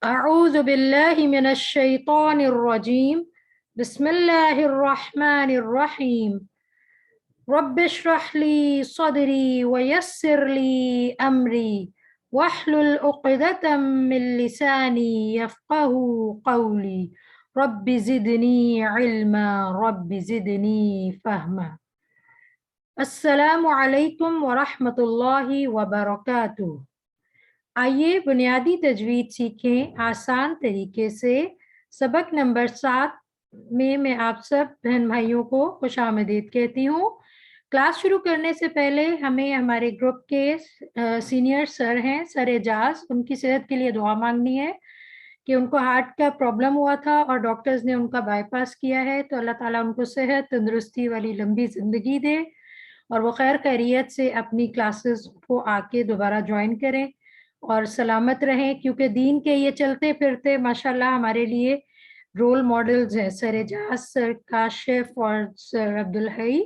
اعوذ باللہ من الشیطان الرجیم بسم اللہ الرحمن الرحیم رب اشرح لی صدری ویسر لی امری واحلل عقدۃ من لسانی یفقہوا قولی رب زدنی علما رب زدنی فہما۔ السلام علیکم ورحمۃ اللہ وبرکاتہ۔ آئیے بنیادی تجوید سیکھیں آسان طریقے سے۔ سبق نمبر 7 میں آپ سب بہن بھائیوں کو خوش آمدید کہتی ہوں۔ کلاس شروع کرنے سے پہلے ہمیں ہمارے گروپ کے سینئر سر ہیں، سر اعجاز، ان کی صحت کے لیے دعا مانگنی ہے کہ ان کو ہارٹ کا پرابلم ہوا تھا اور ڈاکٹرز نے ان کا بائی پاس کیا ہے، تو اللہ تعالیٰ ان کو صحت تندرستی والی لمبی زندگی دے اور وہ خیر خیریت سے اپنی کلاسز کو آ کے دوبارہ جوائن کریں اور سلامت رہیں، کیونکہ دین کے یہ چلتے پھرتے ماشاءاللہ ہمارے لیے رول ماڈلز ہیں، سر اعجاز، سر کاشف اور سر عبدالحی،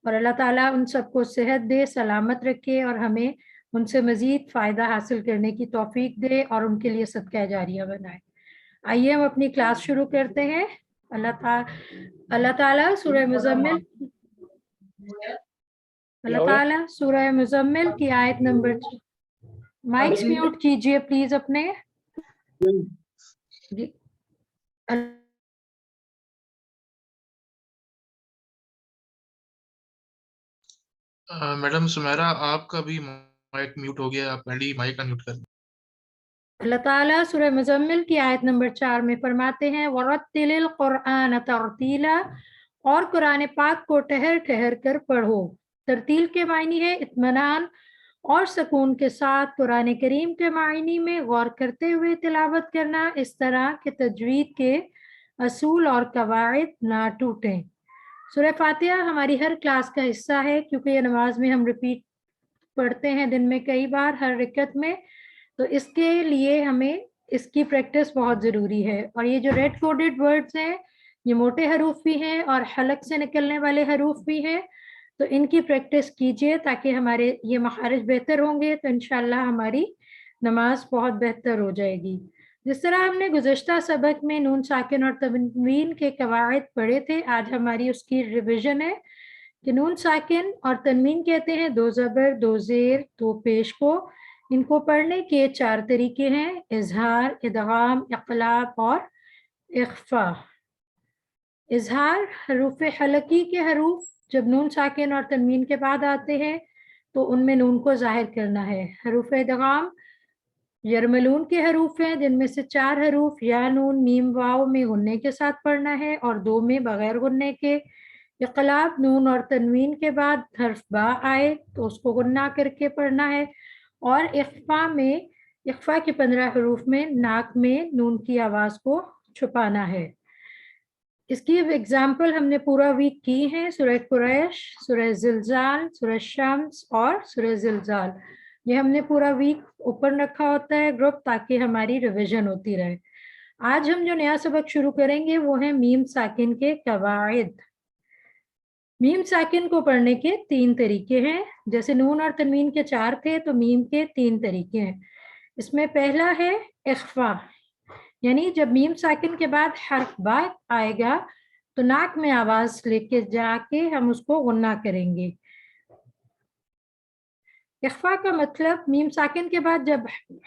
اور اللہ تعالیٰ ان سب کو صحت دے، سلامت رکھے اور ہمیں ان سے مزید فائدہ حاصل کرنے کی توفیق دے اور ان کے لیے صدقہ جاریہ بنائے۔ آئیے ہم اپنی کلاس شروع کرتے ہیں۔ اللہ تعالیٰ سورہ مزمل کی آیت نمبر، مائکس میوٹ کیجئے پلیز اپنے جی۔ میڈم سمیرا آپ کا بھی مائک میوٹ ہو گیا، آپ پہلے ہی مائک انمیوٹ کر دیں۔ اللہ تعالیٰ سورہ مزمل کی آیت نمبر 4 میں فرماتے ہیں وَرَتِّلِ الْقُرْآنَ تَرْتِیلًا، اور قرآن پاک کو ٹھہر ٹھہر کر پڑھو۔ ترتیل کے معنی ہے اطمینان اور سکون کے ساتھ قرآن کریم کے معنی میں غور کرتے ہوئے تلاوت کرنا، اس طرح کہ تجوید کے اصول اور قواعد نہ ٹوٹیں۔ سورہ فاتحہ ہماری ہر کلاس کا حصہ ہے، کیونکہ یہ نماز میں ہم ریپیٹ پڑھتے ہیں دن میں کئی بار ہر رکعت میں، تو اس کے لیے ہمیں اس کی پریکٹس بہت ضروری ہے۔ اور یہ جو ریڈ کوڈڈ ورڈز ہیں یہ موٹے حروف بھی ہیں اور حلق سے نکلنے والے حروف بھی ہیں، تو ان کی پریکٹس کیجئے تاکہ ہمارے یہ مخارج بہتر ہوں گے تو انشاءاللہ ہماری نماز بہت بہتر ہو جائے گی۔ جس طرح ہم نے گزشتہ سبق میں نون ساکن اور تنوین کے قواعد پڑھے تھے، آج ہماری اس کی ریویژن ہے کہ نون ساکن اور تنوین کہتے ہیں 2 زبر 2 زیر 2 پیش کو۔ ان کو پڑھنے کے 4 طریقے ہیں: اظہار، ادغام، اقلاب اور اخفاء۔ اظہار حروف حلقی کے حروف جب نون ساکن اور تنوین کے بعد آتے ہیں تو ان میں نون کو ظاہر کرنا ہے۔ حروف ادغام یرملون کے حروف ہیں جن میں سے 4 حروف یا نون میم واو میں غننے کے ساتھ پڑھنا ہے اور 2 میں بغیر غننے کے۔ اقلاب نون اور تنوین کے بعد حرف با آئے تو اس کو غنہ کر کے پڑھنا ہے، اور اخفاء میں اخفاء کے 15 حروف میں ناک میں نون کی آواز کو چھپانا ہے۔ اس کی ایگزامپل ہم نے پورا ویک کی ہیں، سورہ قریش، سورہ زلزال، سورہ شمس اور سورہ زلزال۔ یہ ہم نے پورا ویک اوپن رکھا ہوتا ہے گروپ تاکہ ہماری ریویژن ہوتی رہے۔ آج ہم جو نیا سبق شروع کریں گے وہ ہے میم ساکن کے قواعد۔ میم ساکن کو پڑھنے کے 3 طریقے ہیں، جیسے نون اور تنوین کے 4 تھے تو میم کے 3 طریقے ہیں۔ اس میں پہلا ہے اخفاء، یعنی جب میم ساکن کے بعد حرف با آئے گا تو ناک میں آواز لے کے جا کے ہم اس کو غنہ کریں گے۔ اخفاء کا مطلب میم ساکن کے بعد جب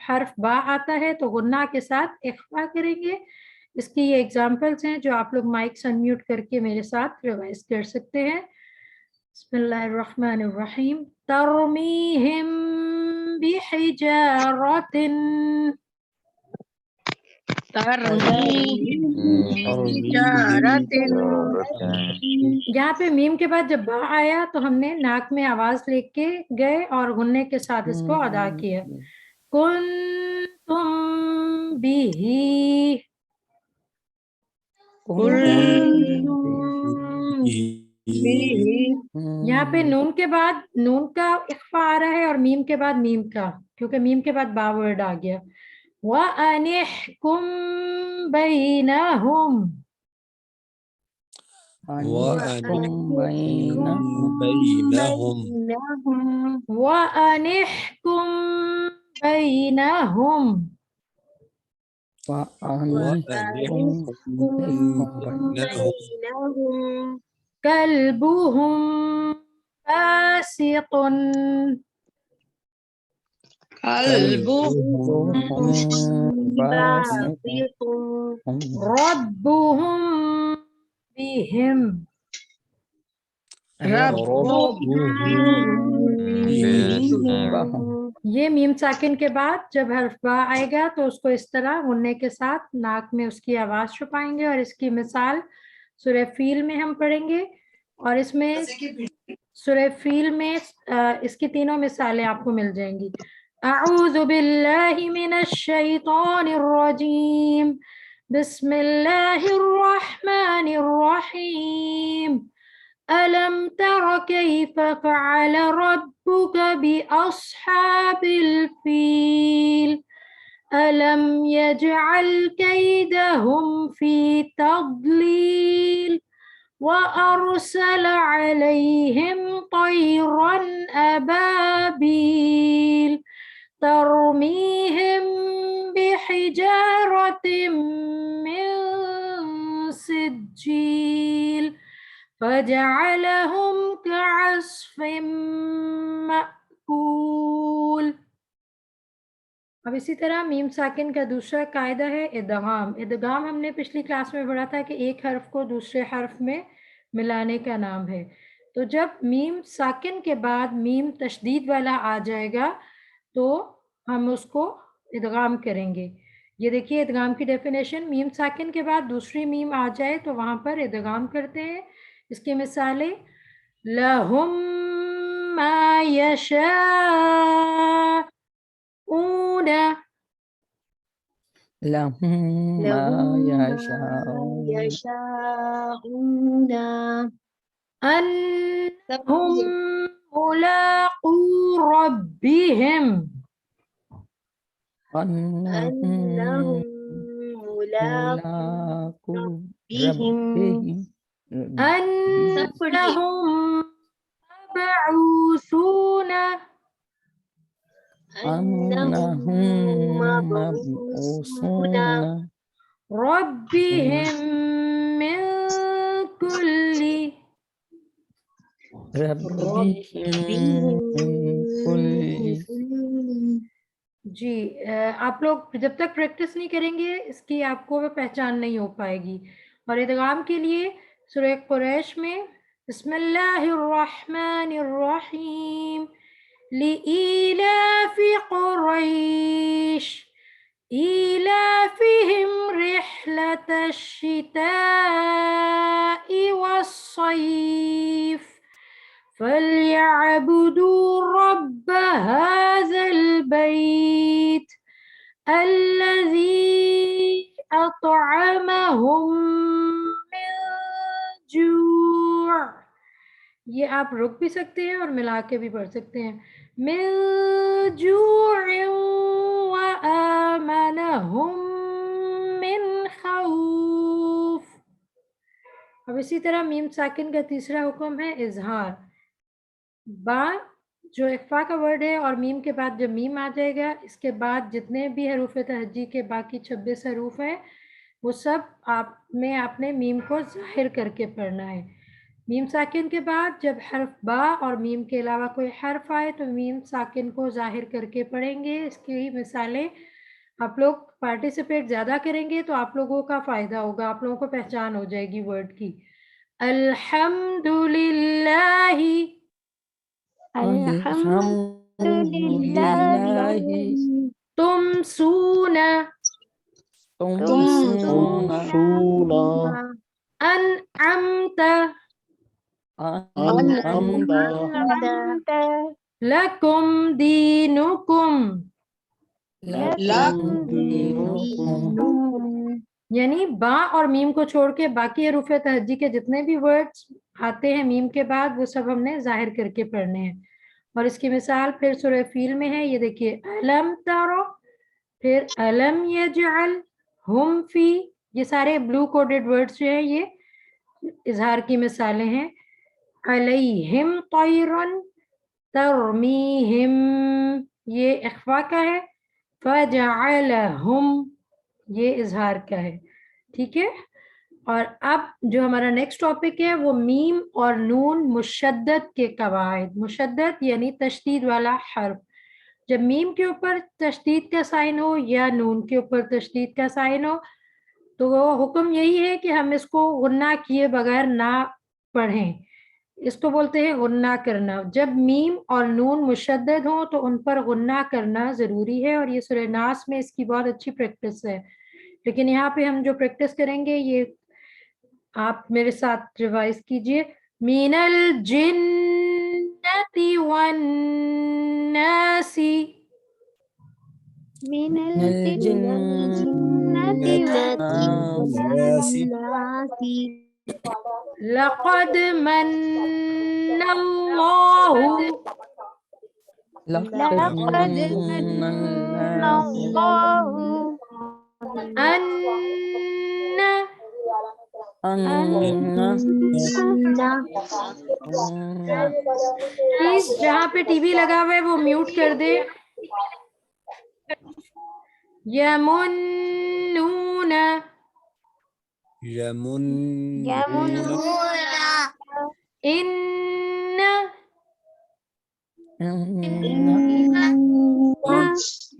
حرف با آتا ہے تو غنہ کے ساتھ اخفاء کریں گے۔ اس کی یہ ایگزامپلس ہیں جو آپ لوگ مائکس انمیوٹ کر کے میرے ساتھ ریوائز کر سکتے ہیں۔ بسم اللہ الرحمن الرحیم ترمیہم بحجارۃ، یہاں پہ میم کے بعد جب با آیا تو ہم نے ناک میں آواز لے کے گئے اور غننے کے ساتھ اس کو ادا کیا۔ کنتم بھی، یہاں پہ نون کے بعد نون کا اخفاء آ رہا ہے اور میم کے بعد میم کا، کیونکہ میم کے بعد با ورڈ آ گیا۔ وَأَنِحْكُمْ بَيْنَهُمْ، وَأَنِحْكُمْ بَيْنَهُمْ، وأنحكم بينهم كلبهم باسط باسط ربهم بهم یہ میم ساکن کے بعد جب حرف با آئے گا تو اس کو اس طرح غننے کے ساتھ ناک میں اس کی آواز چھپائیں گے، اور اس کی مثال سورہ فیل میں ہم پڑھیں گے، اور اس میں سورہ فیل میں اس کی تینوں مثالیں آپ کو مل جائیں گی۔ اعوذ باللہ من الشیطان الرجیم، بسم اللہ الرحمن الرحیم، ألم تر كيف فعل ربك بأصحاب الفيل ألم يجعل كيدهم في تضليل وأرسل عليهم طيرا أبابيل ترميهم بحجارة من سجيل فجعلهم كعصف مأکول۔ اب اسی طرح میم ساکن کا دوسرا قاعدہ ہے ادغام۔ ادغام ہم نے پچھلی کلاس میں پڑھا تھا کہ ایک حرف کو دوسرے حرف میں ملانے کا نام ہے۔ تو جب میم ساکن کے بعد میم تشدید والا آ جائے گا تو ہم اس کو ادغام کریں گے۔ یہ دیکھیے ادغام کی ڈیفینیشن، میم ساکن کے بعد دوسری میم آ جائے تو وہاں پر ادغام کرتے ہیں۔ اس کی مثالیں لَهُم مَا يَشَاءُونَ، لهم ما يشاءون أنهم ملاقو ربهم، أنهم ملاقو ربهم أنهم مبعوثون، أنهم مبعوثون ربهم من كل، ربهم من كل جی آپ لوگ جب تک پریکٹس نہیں کریں گے اس کی آپ کو پہچان نہیں ہو پائے گی۔ اور ادغام کے لیے سورہ قریش میں بسم اللہ الرحمن الرحیم لإیلاف قریش إيلافهم رحلة الشتاء والصيف فليعبدوا رب هذا البيت الذي أطعمهم من جوع۔ یہ آپ رک بھی سکتے ہیں اور ملا کے بھی پڑھ سکتے ہیں، من جوع وآمنهم من خوف۔ اب اسی طرح میم ساکن کا تیسرا حکم ہے اظہار۔ با جو اخفا کا ورڈ ہے اور میم کے بعد جب میم آ جائے گا اس کے بعد جتنے بھی حروف تہجی کے باقی 26 حروف ہیں وہ سب آپ نے میم کو ظاہر کر کے پڑھنا ہے۔ میم ساکن کے بعد جب حرف با اور میم کے علاوہ کوئی حرف آئے تو میم ساکن کو ظاہر کر کے پڑھیں گے۔ اس کی مثالیں آپ لوگ پارٹیسپیٹ زیادہ کریں گے تو آپ لوگوں کا فائدہ ہوگا، آپ لوگوں کو پہچان ہو جائے گی ورڈ کی۔ الحمدللہ، الحمدللہ تمسون، تمسون انعمت، أنعمت لکم دینکم، لكم دينكم یعنی با اور میم کو چھوڑ کے باقی حروف تہجی کے جتنے بھی ورڈز آتے ہیں میم کے بعد وہ سب ہم نے ظاہر کر کے پڑھنے ہیں۔ اور اس کی مثال پھر سورہ فیل میں ہے، یہ دیکھیے الم ترو، پھر الم یجعل، ہم فی، یہ سارے بلو کوڈڈ ورڈز جو ہیں یہ اظہار کی مثالیں ہیں۔ علیہم طیرن، ترمیہم یہ اخفا کا ہے۔ فجعلہم، یہ اظہار کا ہے. ٹھیک ہے. اور اب جو ہمارا نیکسٹ ٹاپک ہے وہ میم اور نون مشدد کے قواعد. مشدد یعنی تشدید والا حرف. جب میم کے اوپر تشدید کا سائن ہو یا نون کے اوپر تشدید کا سائن ہو تو وہ حکم یہی ہے کہ ہم اس کو غنہ کیے بغیر نہ پڑھیں. اس کو بولتے ہیں غنہ کرنا. جب میم اور نون مشدد ہوں تو ان پر غنہ کرنا ضروری ہے، اور یہ سورہ ناس میں اس کی بہت اچھی پریکٹس ہے. لیکن یہاں پہ ہم جو پریکٹس کریں گے یہ آپ میرے ساتھ ریوائز کیجئے. من الجنة والناس. من الجنة والناس لقد من الله لقد من الله أن پلیز جہاں پہ ٹی وی لگا ہوا ہے وہ میوٹ کر دے. یمنون ان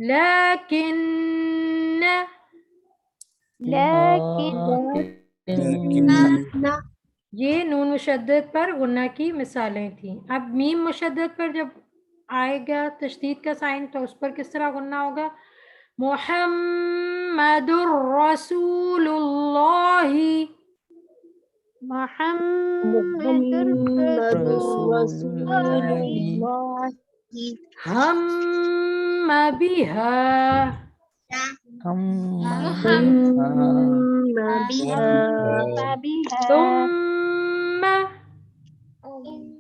لیکن یہ نون مشدد پر غنہ کی مثالیں تھیں. اب میم مشدد پر جب آئے گا تشدید کا سائن تو اس پر کس طرح غنہ ہوگا؟ محمد رسول اللہ. محمد رسول اللہ ہم بها ہم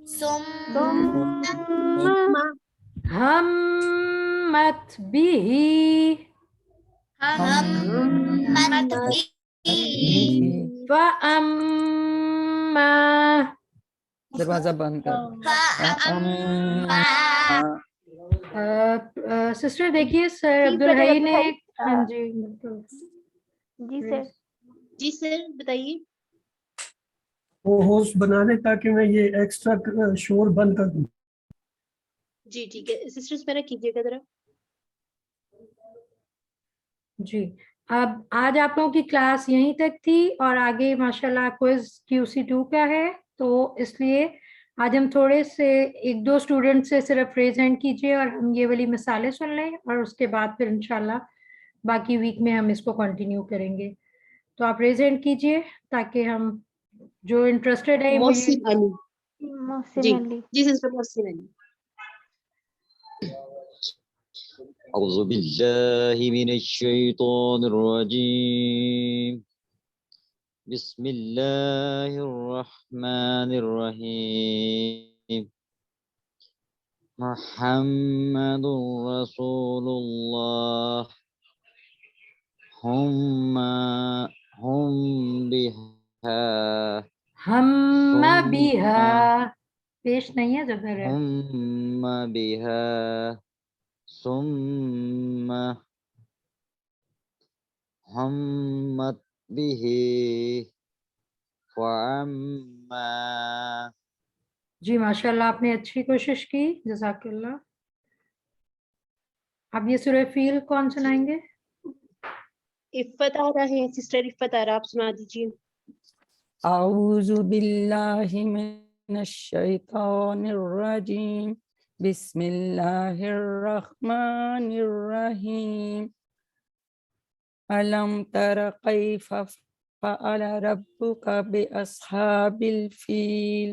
ثم همت به فأما. دروازہ بند کر. سسٹر دیکھیے سر عبدالحی نے ہاں جی جی سر بتائیے. وہ ہوسٹ بنا دیں تاکہ میں یہ ایکسٹرا شور بند کر دوں. جی ٹھیک ہے سسٹرز میرا کیجیے گا ذرا. جی. اب آج آپ لوگوں کی کلاس یہیں تک تھی اور آگے ماشاءاللہ کوئز QC2 کا ہے، تو اس لیے آج ہم تھوڑے سے ایک دو اسٹوڈنٹ سے صرف ریز ہینڈ کیجیے اور ہم یہ والی مثالیں سن لیں اور اس کے بعد پھر انشاءاللہ باقی ویک میں ہم اس کو کنٹینیو کریں گے. تو آپ ریز ہینڈ کیجیے تاکہ ہم جو انٹرسٹڈ ہے وہ محسن علی. جی جی سسٹر محسن علی. أعوذ بالله من الشيطان الرجيم بسم الله الرحمن الرحيم محمد رسول الله هم بها ہم بها پیش نہیں ہے زبر ہے. هم بها ثم همت به فأما. جی ماشاءاللہ آپ نے اچھی کوشش کی، جزاک اللہ. اب یہ سورہ فیل کون سنائیں گے؟ عفت آ رہا ہے سسٹر عفت آ رہا آپ سنا دیجیے. اعوذ باللہ من الشیطان الرجیم بسم اللہ الرحمن الرحیم علم تر کیف فعل ربک باصحاب الفیل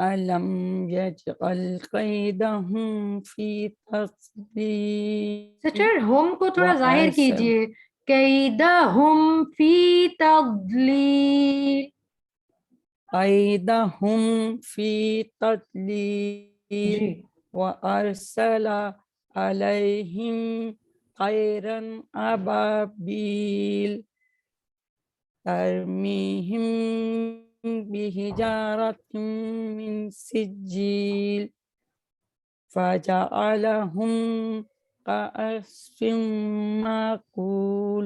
علم یجعل کیدہم فی تضلیل. سسٹر ہوم کو تھوڑا ظاہر کیجئے. کیدہم فی تضلیل. قیدہم فی تضلیل جی وَأَرْسَلَ عَلَيْهِمْ طَيْرًا أَبَابِيلَ تَرْمِيهِمْ بِحِجَارَةٍ مِّن سِجِّيلٍ فَجَعَلَهُمْ كعصف معقول.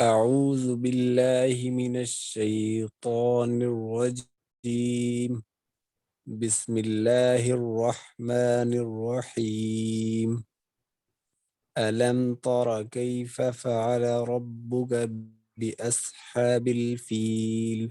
أعوذ بالله من الشيطان الرجيم بسم الله الرحمن الرحيم ألم تر كيف فعل ربك بأصحاب الفيل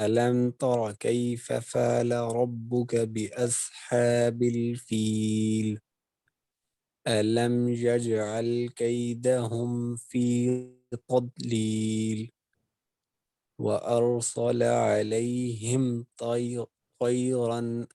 ألم تر كيف فعل ربك بأصحاب الفيل ألم يجعل كيدهم في تضليل وأرسل عليهم طيرا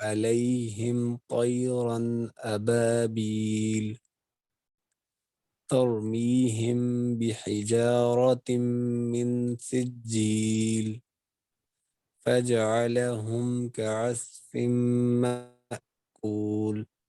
عليهم طيرا أبابيل ترميهم بحجارة من سجيل فجعلهم كعصف مأكول.